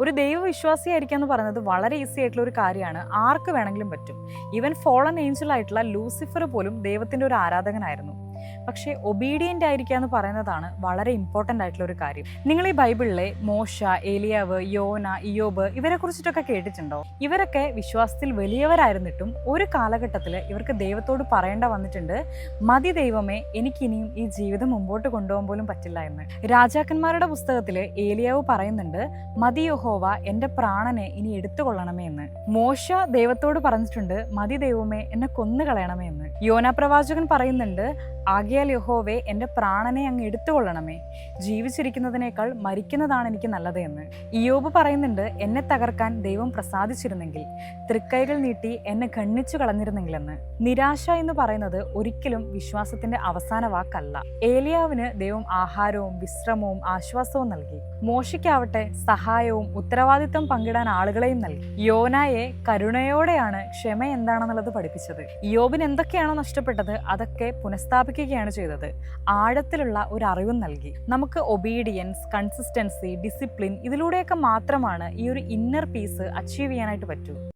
ഒരു ദൈവവിശ്വാസിയായിരിക്കുക എന്ന് പറയുന്നത് വളരെ ഈസി ആയിട്ടുള്ള ഒരു കാര്യമാണ്. ആർക്ക് വേണമെങ്കിലും പറ്റും. ഈവൻ ഫോളൻ ഏഞ്ചൽ ആയിട്ടുള്ള ലൂസിഫർ പോലും ദൈവത്തിൻ്റെ ഒരു ആരാധകനായിരുന്നു. പക്ഷേ ഒബീഡിയൻ്റ് ആയിരിക്കുക എന്ന് പറയുന്നതാണ് വളരെ ഇമ്പോർട്ടൻ്റ് ആയിട്ടുള്ള ഒരു കാര്യം. നിങ്ങൾ ഈ ബൈബിളിലെ മോശ, ഏലിയാവ്, യോന, ഇയോബ് ഇവരെ കുറിച്ചിട്ടൊക്കെ കേട്ടിട്ടുണ്ടോ? ഇവരൊക്കെ വിശ്വാസത്തിൽ വലിയവരായിരുന്നിട്ടും ഒരു കാലഘട്ടത്തിൽ ഇവർക്ക് ദൈവത്തോട് പറയേണ്ട വന്നിട്ടുണ്ട്, മതി ദൈവമേ, എനിക്കിനിയും ഈ ജീവിതം മുമ്പോട്ട് കൊണ്ടുപോകാൻ പോലും പറ്റില്ല എന്ന്. രാജാക്കന്മാരുടെ പുസ്തകത്തിൽ ഏലിയാവ് പറയുന്നുണ്ട്, മതി യഹോവ, എൻ്റെ പ്രാണനെ ഇനി എടുത്തുകൊള്ളണമേ എന്ന്. മോശ ദൈവത്തോട് പറഞ്ഞിട്ടുണ്ട്, മതി ദൈവമേ, എന്നെ കൊന്നുകളയണമേ എന്ന്. യോന പ്രവാചകൻ പറയുന്നുണ്ട്, ആകയാൽ യഹോവേ, എൻ്റെ പ്രാണനെ അങ്ങ് എടുത്തുകൊള്ളണമേ, ജീവിച്ചിരിക്കുന്നതിനേക്കാൾ മരിക്കുന്നതാണ് എനിക്ക് നല്ലത് എന്ന്. ഇയ്യോബ് പറയുന്നുണ്ട്, എന്നെ തകർക്കാൻ ദൈവം പ്രസാദിച്ചിരുന്നെങ്കിൽ, തൃക്കൈകൾ നീട്ടി എന്നെ ഖണ്ഡിച്ചു കളഞ്ഞിരുന്നെങ്കിലെന്ന്. നിരാശ എന്ന് പറയുന്നത് ഒരിക്കലും വിശ്വാസത്തിന്റെ അവസാന വാക്കല്ല. ഏലിയാവിന് ദൈവം ആഹാരവും വിശ്രമവും ആശ്വാസവും നൽകി. മോശയ്ക്കാവട്ടെ സഹായവും ഉത്തരവാദിത്വം പങ്കിടാൻ ആളുകളെയും നൽകി. യോനായെ കരുണയോടെയാണ് ക്ഷമ എന്താണെന്നുള്ളത് പഠിപ്പിച്ചത്. ഇയ്യോബിന് എന്തൊക്കെയാണോ നഷ്ടപ്പെട്ടത് അതൊക്കെ പുനഃസ്ഥാപിക്കുകയാണ് ചെയ്തത്. ആഴത്തിലുള്ള ഒരു അറിവും നൽകി. നമുക്ക് ഒബീഡിയൻസ്, കൺസിസ്റ്റൻസി, ഡിസിപ്ലിൻ ഇതിലൂടെയൊക്കെ മാത്രമാണ് ഈ ഒരു ഇന്നർ പീസ് അച്ചീവ് ചെയ്യാനായിട്ട് പറ്റൂ.